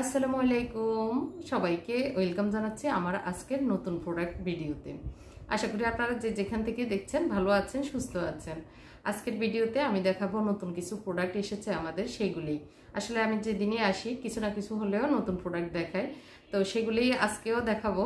আসসালামু আলাইকুম সবাইকে ওয়েলকাম জানাচ্ছি আমার আজকের নতুন প্রোডাক্ট ভিডিওতে। আশা করি আপনারা যে যেখান থেকে দেখছেন ভালো আছেন, সুস্থ আছেন। আজকের ভিডিওতে আমি দেখাবো নতুন কিছু প্রোডাক্ট এসেছে আমাদের, সেগুলি আসলে আমি যেদিনই আসি কিছু না কিছু হলেও নতুন প্রোডাক্ট দেখাই, তো সেগুলি আজকেও দেখাবো।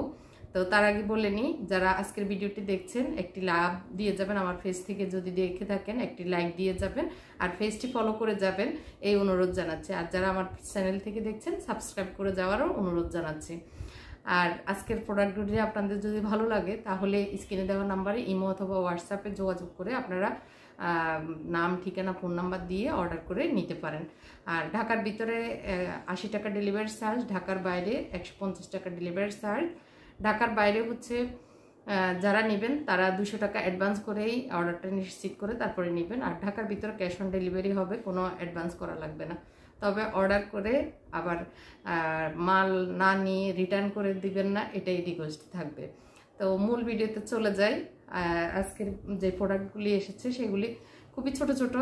তো তার আগে বলে নিই, যারা আজকের ভিডিওটি দেখছেন একটি লাভ দিয়ে যাবেন, আমার ফেস থেকে যদি দেখে থাকেন একটি লাইক দিয়ে যাবেন আর পেজটি ফলো করে যাবেন, এই অনুরোধ জানাচ্ছি। আর যারা আমার চ্যানেল থেকে দেখছেন সাবস্ক্রাইব করে যাওয়ারও অনুরোধ জানাচ্ছি। আর আজকের প্রোডাক্টগুলি আপনাদের যদি ভালো লাগে তাহলে স্ক্রিনে দেওয়া নাম্বারে ইমো অথবা হোয়াটসঅ্যাপে যোগাযোগ করে আপনারা নাম, ঠিকানা, ফোন নাম্বার দিয়ে অর্ডার করে নিতে পারেন। আর ঢাকার ভিতরে 80 টাকা ডেলিভারি চার্জ, ঢাকার বাইরে 150 টাকা ডেলিভারি চার্জ। ঢাকার বাইরে হচ্ছে যারা নেবেন তারা 200 টাকা অ্যাডভান্স করেই অর্ডারটা নিশ্চিত করে তারপরে নেবেন। আর ঢাকার ভিতরে ক্যাশ অন ডেলিভারি হবে, কোনো অ্যাডভান্স করা লাগবে না। তবে অর্ডার করে আবার মাল না নিয়ে রিটার্ন করে দিবেন না, এটাই রিকোয়েস্ট থাকবে। তো মূল ভিডিওতে চলে যাই। আজকের যে প্রোডাক্টগুলি এসেছে সেগুলি খুবই ছোট ছোট,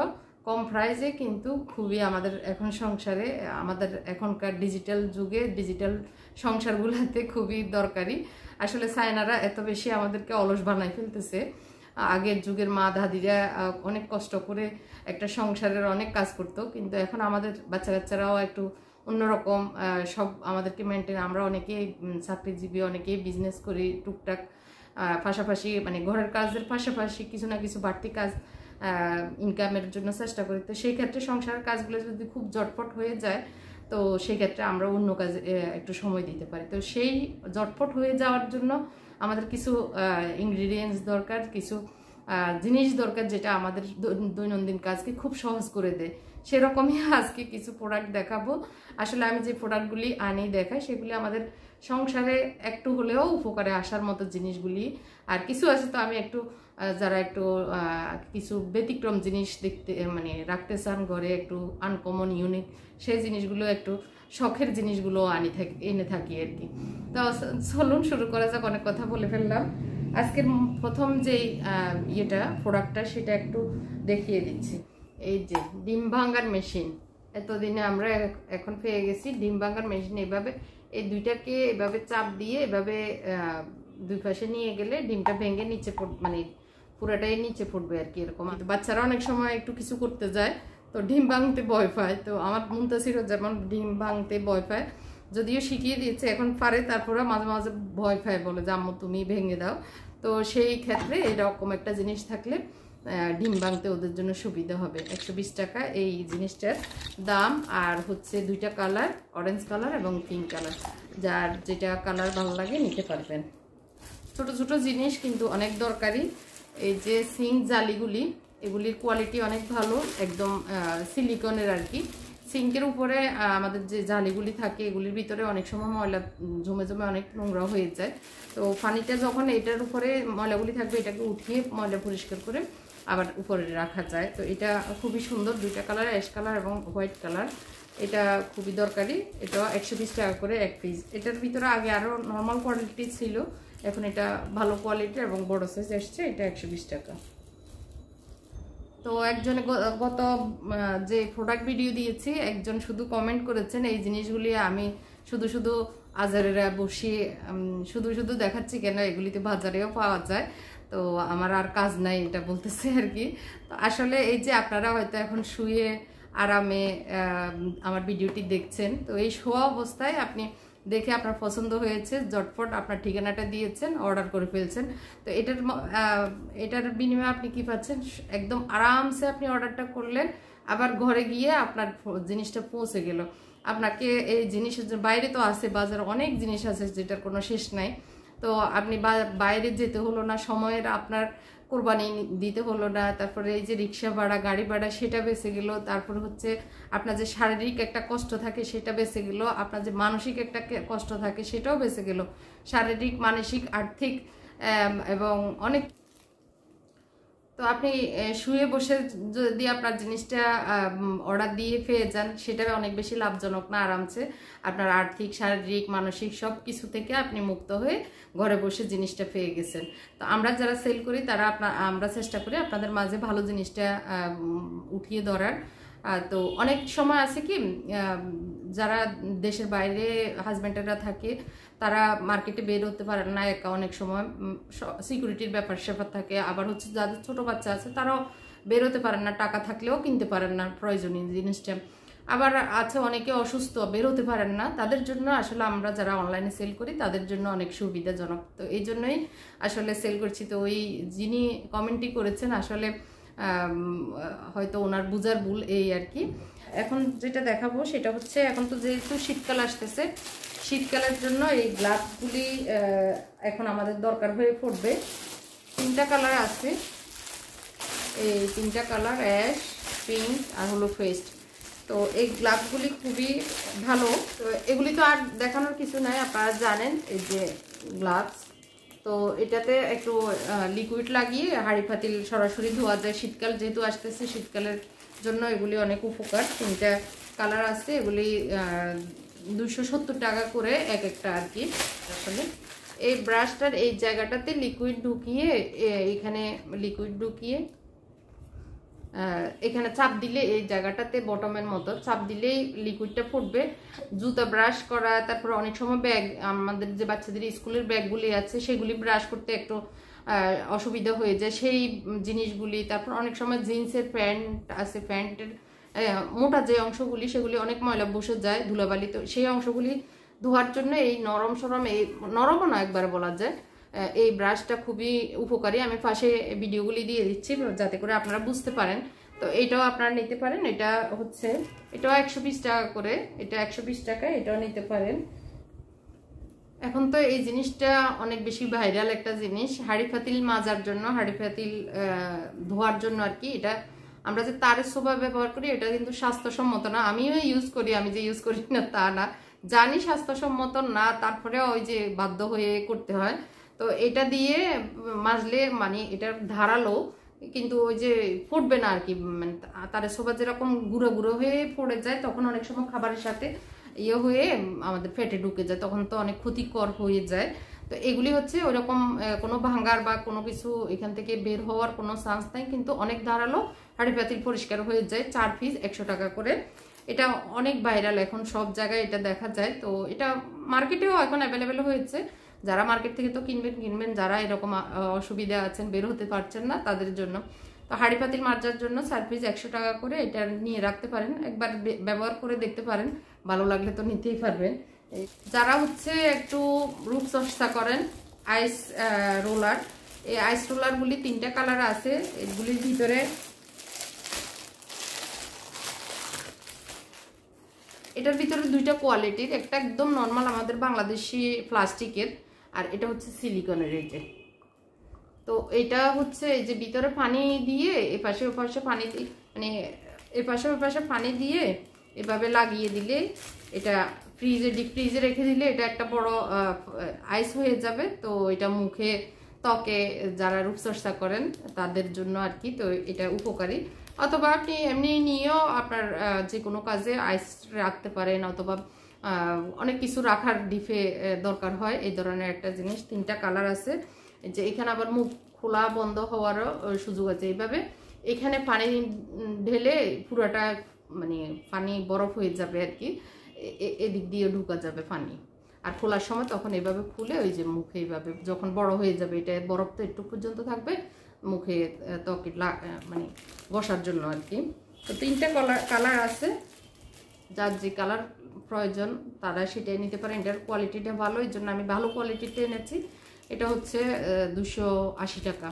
কম প্রাইসে, কিন্তু খুবই আমাদের এখন সংসারে, আমাদের এখনকার ডিজিটাল যুগে ডিজিটাল সংসারগুলোতে খুবই দরকারি। আসলে চায়নারা এত বেশি আমাদেরকে অলস বানাই ফেলতেছে। আগের যুগের মা দাদিরা অনেক কষ্ট করে একটা সংসারের অনেক কাজ করতো, কিন্তু এখন আমাদের বাচ্চা কাচ্চারাও একটু অন্যরকম সব আমাদেরকে মেনটেন। আমরা অনেকেই চাকরিজীবী, অনেকেই বিজনেস করি টুকটাক, পাশাপাশি মানে ঘরের কাজের পাশাপাশি কিছু না কিছু বাড়তি কাজ ইনকামের জন্য চেষ্টা করি। তো সেই ক্ষেত্রে সংসারের কাজগুলো যদি খুব জটপট হয়ে যায় তো সেই ক্ষেত্রে আমরা অন্য কাজে একটু সময় দিতে পারি। তো সেই জটপট হয়ে যাওয়ার জন্য আমাদের কিছু ইনগ্রিডিয়েন্টস দরকার, কিছু জিনিস দরকার যেটা আমাদের দৈনন্দিন কাজকে খুব সহজ করে দেয়। সেরকমই আজকে কিছু প্রোডাক্ট দেখাবো। আসলে আমি যে প্রোডাক্টগুলি আনি দেখাই সেগুলি আমাদের সংসারে একটু হলেও উপকারে আসার মতো জিনিসগুলি। আর কিছু আছে তো আমি একটু যারা একটু কিছু ব্যতিক্রম জিনিস দেখতে মানে রাখতে চান ঘরে, একটু আনকমন ইউনিক, সেই জিনিসগুলো একটু শখের জিনিসগুলো এনে থাকি আর কি। তো চলুন শুরু করা যাক, অনেক কথা বলে ফেললাম। আজকের প্রথম যেই প্রোডাক্টটা সেটা একটু দেখিয়ে দিচ্ছি। এই যে ডিম ভাঙার মেশিন, এতদিনে আমরা এখন পেয়ে গেছি ডিম ভাঙার মেশিন। এভাবে এই দুইটাকে এভাবে চাপ দিয়ে এভাবে দুই পাশে নিয়ে গেলে ডিমটা ভেঙে নিচে মানে পুরাটাই নিচে পড়বে আর কি। এরকম বাচ্চারা অনেক সময় একটু কিছু করতে যায় তো ডিম ভাঙতে ভয় পায়, তো আমার মুনতাসিরও যেমন ডিম ভাঙতে ভয় পায়, যদিও শিখিয়ে দিয়েছে এখন পারে, তারপরে মাঝে মাঝে ভয় পায়, বলে যে আম্মু তুমি ভেঙে দাও। তো সেই ক্ষেত্রে এরকম একটা জিনিস থাকলে ডিম ভাঙতে ওদের জন্য সুবিধা হবে। 120 টাকা এই জিনিসটার দাম। আর হচ্ছে দুইটা কালার, অরেঞ্জ কালার এবং পিঙ্ক কালার, যার যেটা কালার ভালো লাগে নিতে পারবেন। ছোট ছোট জিনিস কিন্তু অনেক দরকারি। এই যে সিঙ্ক জালিগুলি, এগুলির কোয়ালিটি অনেক ভালো, একদম সিলিকনের আর কি। সিঙ্কের উপরে আমাদের যে জালিগুলি থাকে এগুলির ভিতরে অনেক সময় ময়লা জমে জমে অনেক নোংরা হয়ে যায়। তো পানিটা যখন এটার উপরে ময়লাগুলি থাকবে এটাকে উঠিয়ে ময়লা পরিষ্কার করে আবার উপরে রাখা যায়। তো এটা খুবই সুন্দর, দুইটা কালার, অ্যাশ কালার এবং হোয়াইট কালার। এটা খুবই দরকারি। এটা 120 টাকা করে এক পিস। এটার ভিতরে আগে আরও নর্মাল কোয়ালিটি ছিল, এখন এটা ভালো কোয়ালিটির এবং বড় সাইজ এসছে। এটা 120 টাকা। তো একজনে গত যে প্রোডাক্ট ভিডিও দিয়েছি একজন শুধু কমেন্ট করেছেন এই জিনিসগুলি আমি শুধু শুধু আজারেরা বসিয়ে শুধু শুধু দেখাচ্ছি কেন, এগুলিতে বাজারেও পাওয়া যায়, তো আমার আর কাজ নাই এটা বলতেছে আর কি। তো আসলে এই যে আপনারা হয়তো এখন শুয়ে আরামে আমার ভিডিওটি দেখছেন, তো এই শোয়া অবস্থায় আপনি দেখে আপনার পছন্দ হয়েছে, ঝটপট আপনার ঠিকানাটা দিয়েছেন, অর্ডার করে ফেলছেন। তো এটার বিনিময়ে আপনি কি পাচ্ছেন, একদম আরামসে আপনি অর্ডারটা করলেন, আবার ঘরে গিয়ে আপনার জিনিসটা পৌঁছে গেল। আপনাকে এই জিনিসের বাইরে তো আছে বাজার অনেক জিনিস আছে যেটার কোনো শেষ নাই, তো আপনি বাইরে যেতে হলো না, সময়ের আপনার কোরবানি দিতে হলো না, তারপরে এই যে রিক্সা ভাড়া, গাড়ি ভাড়া সেটা বেঁচে গেল, তারপর হচ্ছে আপনার যে শারীরিক একটা কষ্ট থাকে সেটা বেঁচে গেল, আপনার যে মানসিক একটা কষ্ট থাকে সেটাও বেঁচে গেল। শারীরিক, মানসিক, আর্থিক এবং অনেক। তো আপনি শুয়ে বসে যদি আপনার জিনিসটা অর্ডার দিয়ে পেয়ে যান সেটা অনেক বেশি লাভজনক না? আরামসে আপনার আর্থিক, শারীরিক, মানসিক সব কিছু থেকে আপনি মুক্ত হয়ে ঘরে বসে জিনিসটা পেয়ে গেছেন। তো আমরা যারা সেল করি তারা আমরা চেষ্টা করি আপনাদের মাঝে ভালো জিনিসটা উঠিয়ে ধরার। তো অনেক সময় আছে কি যারা দেশের বাইরে হাজব্যান্ডেরা থাকে তারা মার্কেটে বের হতে পারে না, একা অনেক সময় সিকিউরিটির ব্যাপার স্যাপার থাকে। আবার হচ্ছে যাদের ছোট বাচ্চা আছে তারাও বের হতে পারেন না, টাকা থাকলেও কিনতে পারেন না প্রয়োজনীয় জিনিসটা। আবার আছে অনেকে অসুস্থ, বের হতে পারেন না, তাদের জন্য আসলে আমরা যারা অনলাইনে সেল করি তাদের জন্য অনেক সুবিধাজনক। তো এই জন্যই আসলে সেল করছি। তো ওই যিনি কমেন্টই করেছেন আসলে হয়তো ওনার বুঝার ভুল, এই আর কি। এখন যেটা দেখাবো সেটা হচ্ছে, এখন তো যেহেতু শীতকাল আসতেছে, শীতকালের জন্য এই গ্লাভসগুলি এখন আমাদের দরকার হয়ে পড়বে। 3টা কালার আছে, এই 3টা কালার, অ্যাশ, পিঙ্ক আর হলো ফেস্ট। তো এই গ্লাভসগুলি খুবই ভালো। তো এগুলি তো আর দেখানোর কিছু নাই, আপনারা জানেন এই যে গ্লাভস। তো এটাতে একটু লিকুইড লাগিয়ে হাঁড়ি পাতিল সরাসরি ধোয়া যায়। শীতকাল যেহেতু আসতেছে, শীতকালের জন্য এগুলি অনেক উপকার। 3টা কালার আছে, এগুলি 270 টাকা করে এক একটা আর কি। আসলে এই ব্রাশটার এই জায়গাটাতে লিকুইড ঢুকিয়ে, এখানে লিকুইড ঢুকিয়ে এখানে চাপ দিলে, এই জায়গাটাতে বটমের মতো চাপ দিলেই লিকুইডটা ফুটবে। জুতা ব্রাশ করা, তারপর অনেক সময় ব্যাগ, আমাদের যে বাচ্চাদের স্কুলের ব্যাগগুলি আছে সেগুলি ব্রাশ করতে একটু অসুবিধা হয়ে যায়, সেই জিনিসগুলি। তারপর অনেক সময় জিন্সের প্যান্ট আছে, প্যান্টের মোটা যে অংশগুলি সেগুলি অনেক ময়লা বসে যায়, ধুলাবালি। তো সেই অংশগুলি ধোয়ার জন্য এই নরম সরম, এই নরমও না একবার বলা যায়, এই ব্রাশটা খুবই উপকারী। আমি পাশে ভিডিওগুলি দিয়ে দিচ্ছি যাতে করে আপনারা বুঝতে পারেন। তো এটাও আপনারা নিতে পারেন। এটা হচ্ছে, এটাও 120 টাকা করে, এটা 120 টাকা, এটাও নিতে পারেন। এখন তো এই জিনিসটা অনেক বেশি ভাইরাল একটা জিনিস, হাঁড়ি পাতিল মাজার জন্য, হাঁড়ি পাতিল ধোয়ার জন্য আর কি। এটা আমরা যে তারের সোফা ব্যবহার করি, এটা কিন্তু স্বাস্থ্যসম্মত না। আমিও ইউজ করি, আমি যে ইউজ করি না তা না, জানি স্বাস্থ্যসম্মত না, তারপরেও ওই যে বাধ্য হয়ে করতে হয়। তো এটা দিয়ে মাজলে মানে এটা ধারালো, কিন্তু ওই যে ফুটবে না আর কি। মানে তারের সোফা যেরকম গুঁড়ো গুঁড়ো হয়ে পড়ে যায়, তখন অনেক সময় খাবারের সাথে ইয়ে হয়ে আমাদের পেটে ঢুকে যায়, তখন তো অনেক ক্ষতিকর হয়ে যায়। তো এগুলি হচ্ছে ওইরকম কোনো ভাঙ্গার বা কোনো কিছু এখান থেকে বের হওয়ার কোনো চান্স নাই, কিন্তু অনেক ধারালো, হাঁড়ি পাতিল পরিষ্কার হয়ে যায়। 4 পিস 100 টাকা করে। এটা অনেক ভাইরাল, এখন সব জায়গায় এটা দেখা যায়। তো এটা মার্কেটেও এখন অ্যাভেলেবেল হয়েছে। যারা মার্কেট থেকে তো কিনবেন, যারা এরকম অসুবিধা আছেন, বের হতে পারছেন না, তাদের জন্য। তো হাঁড়ি পাতিল মাজার জন্য 4 পিস 100 টাকা করে, এটা নিয়ে রাখতে পারেন, একবার ব্যবহার করে দেখতে পারেন, ভালো লাগলে তো নিতেই পারবেন। যারা হচ্ছে একটু রূপচর্চা করেন, আইস রোলার, এই আইস রোলারগুলি 3টা কালার আছে। এগুলির ভিতরে, এটার ভিতরে 2টা কোয়ালিটির, একটা একদম নর্মাল আমাদের বাংলাদেশি প্লাস্টিকের, আর এটা হচ্ছে সিলিকনের। এই যে, তো এটা হচ্ছে এই যে ভিতরে পানি দিয়ে এপাশে ওপাশে পানি দিয়ে, মানে এপাশে ওপাশে পানি দিয়ে এভাবে লাগিয়ে দিলে, এটা ফ্রিজে, ডিপ ফ্রিজে রেখে দিলে এটা একটা বড় আইস হয়ে যাবে। তো এটা মুখে, ত্বকে যারা রূপচর্চা করেন তাদের জন্য আর কি। তো এটা উপকারী। অথবা আপনি এমনি নিয়েও আপনার যে কোনো কাজে আইস রাখতে পারেন, অথবা অনেক কিছু রাখার ডিপে দরকার হয়, এই ধরনের একটা জিনিস। 3টা কালার আছে। যে এখানে আবার মুখ খোলা বন্ধ হওয়ারও সুযোগ আছে। এইভাবে এখানে পানি ঢেলে পুরোটা মানে পানি বরফ হয়ে যাবে আর কি, এদিক দিয়ে ঢুকা যাবে পানি। আর খোলার সময় তখন এইভাবে খুলে ওই যে মুখে এইভাবে যখন বড় হয়ে যাবে, এটা বরফ তো একটু পর্যন্ত থাকবে মুখে, ত্বকে মানে বসার জন্য আর কি। তো 3টা কালার আছে, যার যে কালার প্রয়োজন তারা সেটাই নিতে পারেন। এটার কোয়ালিটিটা ভালো, এই জন্য আমি ভালো কোয়ালিটিতে এনেছি। এটা হচ্ছে 280 টাকা,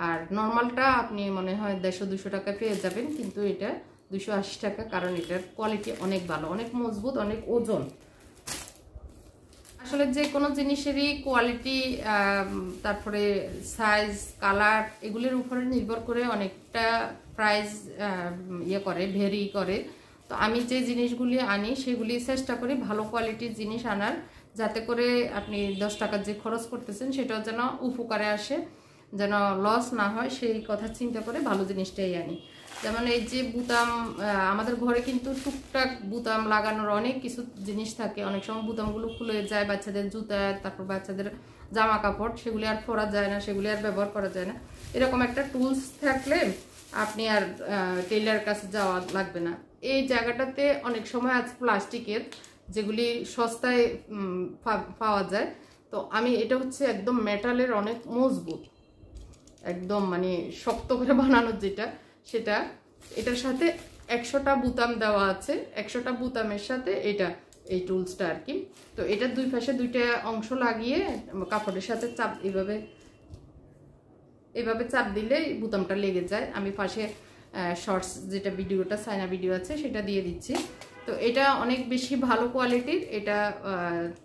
আর নর্মালটা আপনি মনে হয় 150-200 টাকা পেয়ে যাবেন, কিন্তু এটা 280 টাকা, কারণ এটার কোয়ালিটি অনেক ভালো, অনেক মজবুত, অনেক ওজন। আসলে যে কোনো জিনিসেরই কোয়ালিটি, তারপরে সাইজ, কালার, এগুলির উপরে নির্ভর করে অনেকটা প্রাইস ইয়ে করে, ভেরি করে। তো আমি যে জিনিসগুলি আনি সেগুলি চেষ্টা করি ভালো কোয়ালিটির জিনিস আনার, যাতে করে আপনি 10 টাকা যে খরচ করতেছেন সেটাও যেন উপকারে আসে, যেন লস না হয়, সেই কথা চিন্তা করে ভালো জিনিসটাই আনি। যেমন এই যে বুতাম, আমাদের ঘরে কিন্তু টুকটাক বুতাম লাগানোর অনেক কিছু জিনিস থাকে। অনেক সময় বুতামগুলো খুলে যায়, বাচ্চাদের জুতা, তারপর বাচ্চাদের জামা কাপড়, সেগুলি আর পরা যায় না, সেগুলি আর ব্যবহার করা যায় না। এরকম একটা টুলস থাকলে আপনি আর টেইলারের কাছে যাওয়া লাগবে না। এই জায়গাটাতে অনেক সময় আছে প্লাস্টিকের, যেগুলি সস্তায় পাওয়া যায়। তো আমি এটা হচ্ছে একদম মেটালের, অনেক মজবুত, একদম মানে শক্ত করে বানানোর যেটা, সেটা। এটার সাথে 100টা বুতাম দেওয়া আছে, 100টা বুতামের সাথে এটা, এই টুলসটা আর কি। তো এটার দুই পাশে দুইটা অংশ লাগিয়ে কাপড়ের সাথে চাপ, এভাবে চাপ দিলে বুতামটা লেগে যায়। আমি পাশে শর্টস যেটা ভিডিওটা সাইনা ভিডিও আছে সেটা দিয়ে দিচ্ছি। তো এটা অনেক বেশি ভালো কোয়ালিটির, এটা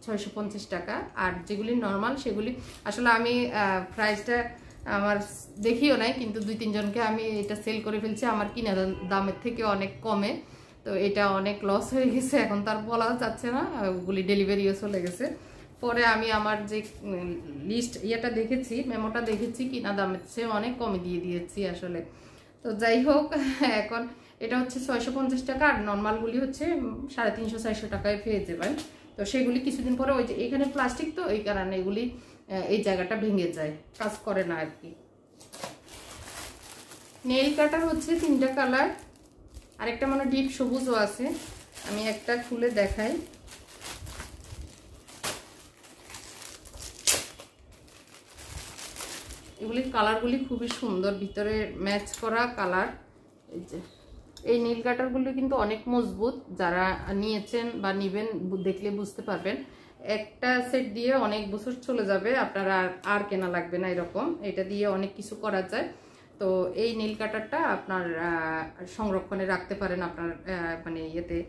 650 টাকা। আর যেগুলি নর্মাল সেগুলি আসলে আমি প্রাইসটা আমার দেখিও নাই, কিন্তু 2-3 জনকে আমি এটা সেল করে ফেলছি আমার কিনা দামের থেকে অনেক কমে। তো এটা অনেক লস হয়ে গেছে, এখন তার বলা যাচ্ছে না, ওগুলি ডেলিভারিও চলে গেছে। পরে আমি আমার যে লিস্ট ইয়েটা দেখেছি, মেমোটা দেখেছি, কিনা দামের চেয়ে অনেক কমে দিয়ে দিয়েছি আসলে। তো যাই হোক, এখন এটা হচ্ছে 650 টাকা, আর নর্মালগুলি হচ্ছে 350-400 টাকায় পেয়ে যাবেন। তো সেগুলি কিছুদিন পরে ওই যে এখানে প্লাস্টিক, তো এই কারণে এগুলি এই জায়গাটা ভেঙে যায়, কাজ করে না আর কি। নেইল কাটার হচ্ছে 3টা কালার, আর একটা মানে ডিপ সবুজও আছে। আমি একটা খুলে দেখাই। এগুলির কালারগুলি খুবই সুন্দর, ভিতরে ম্যাচ করা কালার। এই যে এই নীল কাটারগুলি কিন্তু অনেক মজবুত, যারা নিয়েছেন বা নিবেন দেখলে বুঝতে পারবেন। একটা সেট দিয়ে অনেক বছর চলে যাবে, আপনার আর কেনা লাগবে না এরকম। এটা দিয়ে অনেক কিছু করা যায়। তো এই নীল কাটারটা আপনার সংরক্ষণে রাখতে পারেন, আপনার মানে ইয়েতে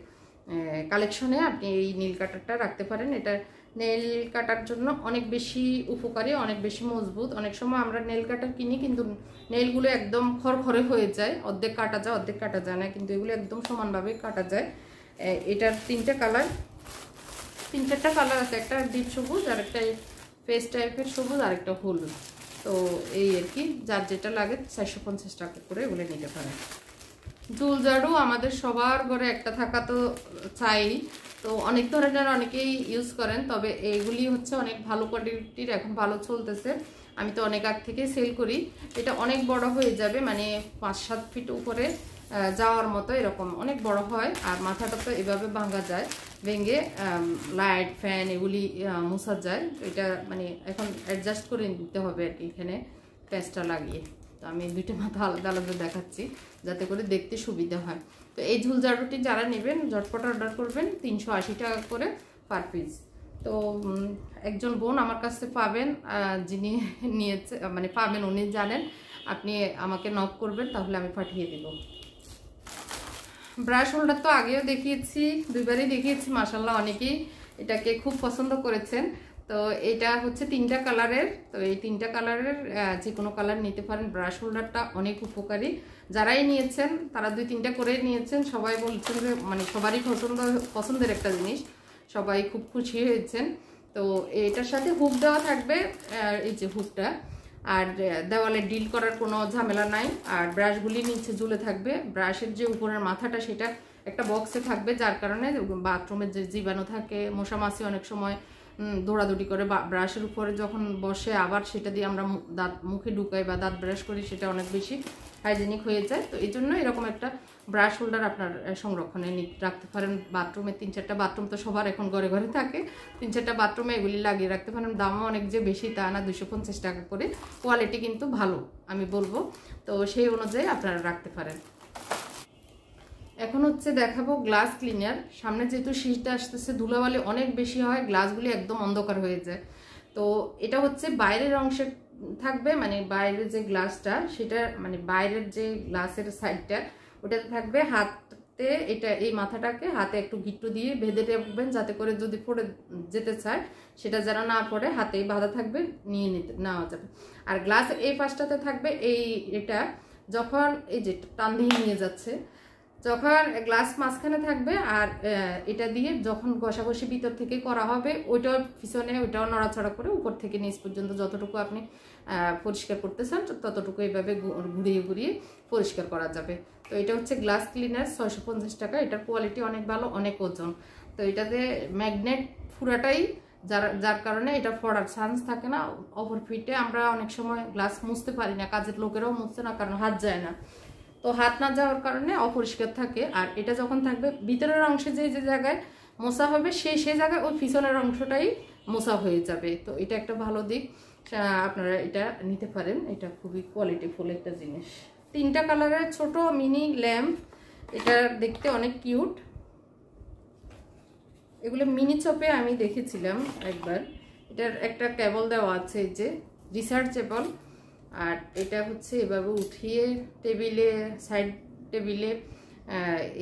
কালেকশনে আপনি এই নীল কাটারটা রাখতে পারেন। এটা নেল কাটার জন্য অনেক বেশি উপকারী, অনেক বেশি মজবুত। অনেক সময় আমরা নেল কাটার কিনি, কিন্তু নেলগুলো একদম খড়খড়ে হয়ে যায়, অর্ধেক কাটা যায় অর্ধেক কাটা যায় না, কিন্তু এগুলো একদম সমানভাবে কাটা যায়। এটার 3টা কালার, 3-4টা কালার আছে। একটা ডিপ সবুজ, আর একটা ফেস টাইপের সবুজ, আর একটা হলুদ। তো এই আর কি, যার যেটা লাগে 450 টাকা করে এগুলো নিতে পারেন। চুল ঝাড়ু আমাদের সবার ঘরে একটা থাকা তো চাই। তো অনেক ধরনের অনেকেই ইউজ করেন, তবে এইগুলি হচ্ছে অনেক ভালো কোয়ালিটির, এখন ভালো চলতেছে। আমি তো অনেক আগ থেকে সেল করি। এটা অনেক বড় হয়ে যাবে, মানে 5-7 ফিট উপরে যাওয়ার মতো, এরকম অনেক বড় হয়। আর মাথাটা তো এভাবে ভাঙা যায়, ভেঙে লাইট ফ্যান এগুলি মোছা যায়। এটা মানে এখন অ্যাডজাস্ট করে নিতে হবে আর কি, এখানে প্যাঁচটা লাগিয়ে। তো আমি 2টা মাথা আলাদা আলাদা দেখাচ্ছি যাতে করে দেখতে সুবিধা হয়। তো এই ঝুল ঝাড়ুটি যারা নেবেন ঝটপট অর্ডার করবেন, 380 টাকা করে পার পিস। তো একজন বোন আমার কাছে পাবেন, যিনি নিয়েছে মানে পাবেন, উনি জানেন। আপনি আমাকে নক করবেন, তাহলে আমি পাঠিয়ে দেব। ব্রাশ হোল্ডার তো আগেও দেখিয়েছি, 2বারই দেখিয়েছি, মাশাআল্লাহ অনেকেই এটাকে খুব পছন্দ করেছেন। তো এটা হচ্ছে 3টা কালারের। তো এই 3টা কালারের যে কোনো কালার নিতে পারেন। ব্রাশ হোল্ডারটা অনেক উপকারী, যারাই নিয়েছেন তারা 2-3টা করে নিয়েছেন, সবাই বলছেন যে মানে সবারই পছন্দের একটা জিনিস, সবাই খুব খুশি হয়েছেন। তো এটার সাথে হুক দেওয়া থাকবে, এই যে হুকটা, আর দেওয়ালে ডিল করার কোনো ঝামেলা নাই। আর ব্রাশগুলি নিচে ঝুলে থাকবে, ব্রাশের যে উপরের মাথাটা সেটা একটা বক্সে থাকবে, যার কারণে বাথরুমের যে জীবাণু থাকে, মশা মাছি অনেক সময় দৌড়াদৌড়ি করে ব্রাশের উপরে যখন বসে, আবার সেটা দিয়ে আমরা দাঁত মুখে ঢুকাই বা দাঁত ব্রাশ করি, সেটা অনেক বেশি হাইজেনিক হয়ে যায়। তো এই জন্য এরকম একটা ব্রাশ হোল্ডার আপনার সংরক্ষণে রাখতে পারেন। বাথরুমে 3-4টা বাথরুম তো সবার এখন ঘরে ঘরে থাকে, 3-4টা বাথরুমে এগুলি লাগিয়ে রাখতে পারেন। দামও অনেক যে বেশি তা না, 250 টাকা করে। কোয়ালিটি কিন্তু ভালো আমি বলবো, তো সেই অনুযায়ী আপনারা রাখতে পারেন। এখন হচ্ছে দেখাবো গ্লাস ক্লিনার। সামনে যেহেতু শীতটা আসতেছে, ধুলাবালি অনেক বেশি হয়, গ্লাসগুলি একদম অন্ধকার হয়ে যায়। তো এটা হচ্ছে বাইরের অংশে থাকবে, মানে বাইরের যে গ্লাসটা, সেটা মানে বাইরের যে গ্লাসের সাইডটা ওটাতে থাকবে। হাতে এটা এই মাথাটাকে হাতে একটু গিট্টু দিয়ে বেঁধে রাখবেন, যাতে করে যদি পড়ে যেতে চায় সেটা যেন না পড়ে, হাতেই বাঁধা থাকবে, নিয়ে নেওয়া যাবে। আর গ্লাস এই পাশটাতে থাকবে এটা যখন এই যে টান দিয়ে নিয়ে যাচ্ছে, যখন গ্লাস মাঝখানে থাকবে, আর এটা দিয়ে যখন ঘষাঘষি ভিতর থেকে করা হবে, ওইটার পিছনে ওইটাও নড়াচড়া করে উপর থেকে নিচ পর্যন্ত যতটুকু আপনি পরিষ্কার করতে চান ততটুকু এইভাবে ঘুরিয়ে ঘুরিয়ে পরিষ্কার করা যাবে। তো এটা হচ্ছে গ্লাস ক্লিনার, 650 টাকা। এটার কোয়ালিটি অনেক ভালো, অনেক ওজন। তো এটাতে ম্যাগনেট পুরাটাই, যার কারণে এটা পড়ার চান্স থাকে না। ওভারফিটে আমরা অনেক সময় গ্লাস মুছতে পারি না, কাজের লোকেরাও মুছতে না, কারণ হাত যায় না। তো হাত না যাওয়ার কারণে অপরিষ্কার থাকে। আর এটা যখন থাকবে ভিতরের অংশে যে যে জায়গায় মোছা হবে সেই জায়গায় ওই পিছনের অংশটাই মোছা হয়ে যাবে। তো এটা একটা ভালো দিক, আপনারা এটা নিতে পারেন। এটা খুবই কোয়ালিটিফুল একটা জিনিস। 3টা কালারের ছোট মিনি ল্যাম্প, এটা দেখতে অনেক কিউট। এগুলো মিনি চপে আমি দেখেছিলাম একবার। এটার একটা কেবল দেওয়া আছে যে রিচার্জেবল, আর এটা হচ্ছে এভাবে উঠিয়ে টেবিলে, সাইড টেবিলে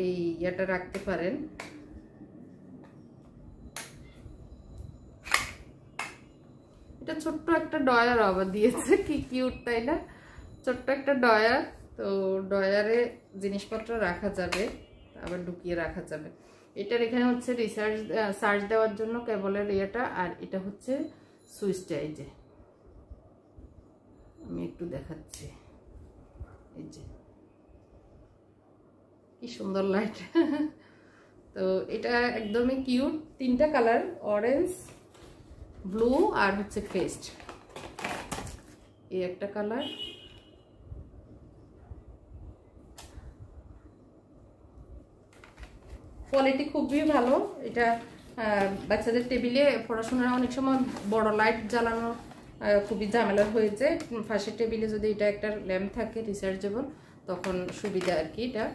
এই ইয়াটা রাখতে পারেন। এটা ছোট্ট একটা ডয়ার আবার দিয়েছে, কি কিউট তাই না? ছোট্ট একটা ডয়ার, তো ডয়ারে জিনিসপত্র রাখা যাবে, আবার ঢুকিয়ে রাখা যাবে। এটার এখানে হচ্ছে চার্জ দেওয়ার জন্য কেবলের ইয়েটা, আর এটা হচ্ছে সুইচটা। এই যে আমি একটু দেখাচ্ছি, এই যে কি সুন্দর লাইট। তো এটা একদমই কিউট। 3টা কালার, অরেঞ্জ, ব্লু আর হচ্ছে পেস্ট। এই একটা কালার, কোয়ালিটি খুবই ভালো। এটা বাচ্চাদের টেবিলে পড়াশোনার অনেক সময় বড় লাইট জ্বালানো খুবই ঝামেলা হয়েছে। ফাঁসের টেবিলে যদি এটা একটা ল্যাম্প থাকে রিচার্জেবল, তখন সুবিধা আর কি এটা।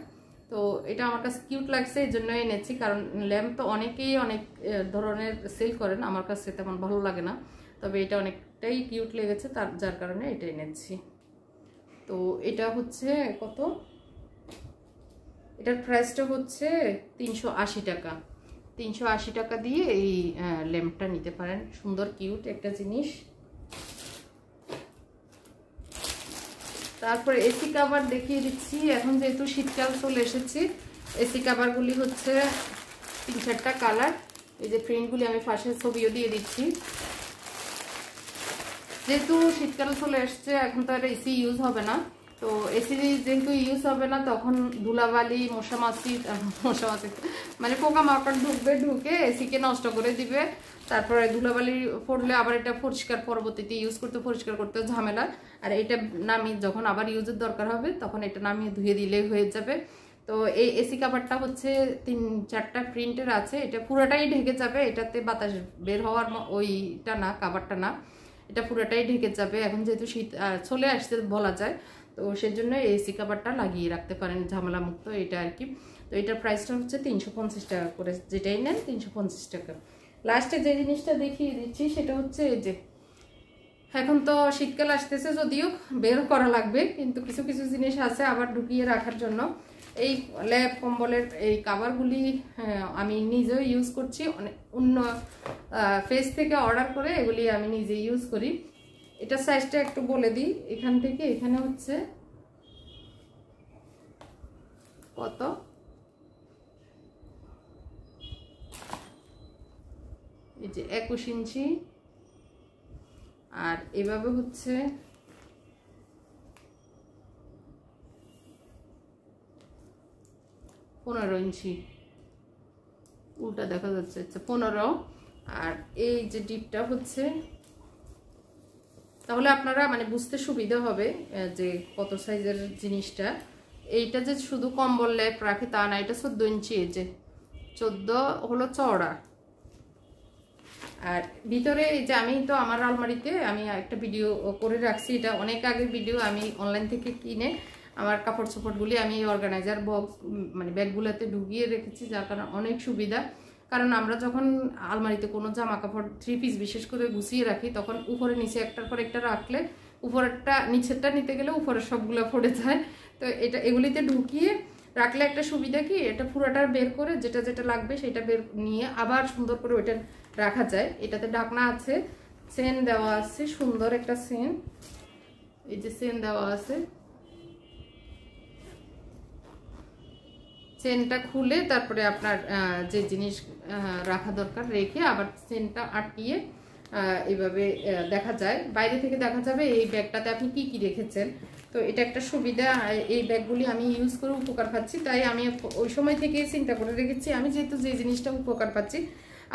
তো এটা আমার কাছে কিউট লাগছে, এই জন্য এনেছি। কারণ ল্যাম্প তো অনেকেই অনেক ধরনের সেল করেন, আমার কাছে তেমন ভালো লাগে না, তবে এটা অনেকটাই কিউট লেগেছে, যার কারণে এটা এনেছি। তো এটা হচ্ছে কত, এটার প্রাইসটা হচ্ছে 380 টাকা। 380 টাকা দিয়ে এই ল্যাম্পটা নিতে পারেন। সুন্দর কিউট একটা জিনিস। তারপরে এসি কভার দেখিয়ে দিচ্ছি। এখন যেহেতু শীতকাল চলে এসেছে, এসি কভারগুলি হচ্ছে 3-4টা কালার। এই যে প্রিন্টগুলি আমি পাশে ছবিও দিয়ে দিচ্ছি। যেহেতু শীতকাল চলে এসছে, এখন তো আর এসি ইউজ হবে না। তো এসি যেহেতু ইউজ হবে না, তখন ধুলাবালি, মশামাছি মানে পোকামাকড় ঢুকবে, ঢুকে এসিকে নষ্ট করে দিবে। তারপরে ধুলাবালি পড়লে আবার এটা পরিষ্কার, পরবর্তীতে ইউজ করতে পরিষ্কার করতে ঝামেলা। আর এটা নামিয়ে যখন আবার ইউজের দরকার হবে, তখন এটা নামিয়ে ধুয়ে দিলেই হয়ে যাবে। তো এই এসি কাভারটা হচ্ছে 3-4টা প্রিন্টের আছে। এটা পুরোটাই ঢেকে যাবে, এটাতে বাতাস বের হওয়ার ওইটা না, কাভারটা না, এটা পুরোটাই ঢেকে যাবে। এখন যেহেতু শীত চলে আসছে বলা যায়, তো সেজন্য এই এসি কাভারটা লাগিয়ে রাখতে পারেন, ঝামেলা মুক্ত এটা আর কি। তো এটার প্রাইসটা হচ্ছে 350 টাকা করে, যেটাই নেন 350 টাকা। লাস্টে যে জিনিসটা দেখিয়ে দিচ্ছি সেটা হচ্ছে এই যে, এখন তো শীতকাল আসতেছে, যদিও বের করা লাগবে, কিন্তু কিছু কিছু জিনিস আছে আবার ঢুকিয়ে রাখার জন্য। এই ল্যাপ কম্বলের এই কাভারগুলি আমি নিজেও ইউজ করছি, অন্য পেজ থেকে অর্ডার করে এগুলি আমি নিজে ইউজ করি। এটা সাইজটা একটু বলে দিই, এখান থেকে এখানে হচ্ছে কত, এই যে 21 ইঞ্চি, আর এভাবে হচ্ছে 15 ইঞ্চি, উল্টা দেখা যাচ্ছে, 15। আর এই যে ডিপটা হচ্ছে, তাহলে আপনারা মানে বুঝতে সুবিধা হবে যে কত সাইজের জিনিসটা। এইটা যে শুধু কম্বল ল্যাপ রাখে তা না, এটা 14 ইঞ্চি, এই যে 14 হলো চওড়া। আর ভিতরে এই যে আমি তো আমার আলমারিতে আমি একটা ভিডিও করে রাখছি, এটা অনেক আগের ভিডিও, আমি অনলাইন থেকে কিনে আমার কাপড় চোপড়গুলি আমি অর্গানাইজার বক্স মানে ব্যাগগুলোতে ঢুকিয়ে রেখেছি, যার কারণে অনেক সুবিধা। কারণ আমরা যখন আলমারিতে কোনো জামা কাপড় 3 পিস বিশেষ করে গুছিয়ে রাখি, তখন উপরে নিচে একটার পর একটা রাখলে উপরেরটা নিচেরটা নিতে গেলে উপরের সবগুলো পড়ে যায়। তো এগুলিতে ঢুকিয়ে রাখলে একটা সুবিধা কি, এটা পুরোটা বের করে যেটা যেটা লাগবে সেটা বের নিয়ে আবার সুন্দর করে ওইটা রাখা যায়। এটাতে ঢাকনা আছে, চেন দেওয়া আছে, সুন্দর একটা চেন, এই যে চেন দেওয়া আছে। চেনটা খুলে তারপরে আপনার যে জিনিস রাখা দরকার রেখে আবার চেনটা আটকিয়ে এইভাবে দেখা যায়, বাইরে থেকে দেখা যাবে এই ব্যাগটাতে আপনি কি কি রেখেছেন। তো এটা একটা সুবিধা, এই ব্যাগগুলি আমি ইউজ করে উপকার পাচ্ছি, তাই আমি ওই সময় থেকে চিন্তা করে রেখেছি আমি যেহেতু যে জিনিসটা উপকার পাচ্ছি,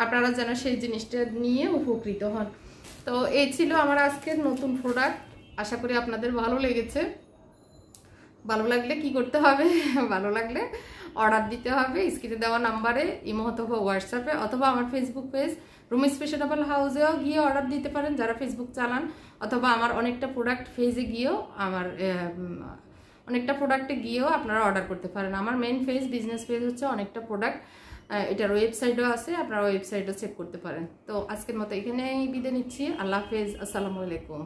আপনারা যেন সেই জিনিসটা নিয়ে উপকৃত হন। তো এই ছিল আমার আজকের নতুন প্রোডাক্ট, আশা করি আপনাদের ভালো লেগেছে। ভালো লাগলে কি করতে হবে, ভালো লাগলে অর্ডার দিতে হবে স্ক্রিনে দেওয়া নাম্বারে, ইমো অথবা হোয়াটসঅ্যাপে অথবা আমার ফেসবুক পেজ রুমিস ফ্যাশনেবল হাউসেও গিয়ে অর্ডার দিতে পারেন যারা ফেসবুক চালান, অথবা আমার অনেকটা প্রোডাক্ট পেজে গিয়েও অনেকটা প্রোডাক্টে গিয়েও আপনারা অর্ডার করতে পারেন। আমার মেইন পেজ বিজনেস পেজ হচ্ছে অনেকটা প্রোডাক্ট, এটার ওয়েবসাইটও আছে, আপনারা ওয়েবসাইটও চেক করতে পারেন। তো আজকের মতো এখানেই বিদায় নিচ্ছি। আল্লাহ হাফেজ, আসসালামু আলাইকুম।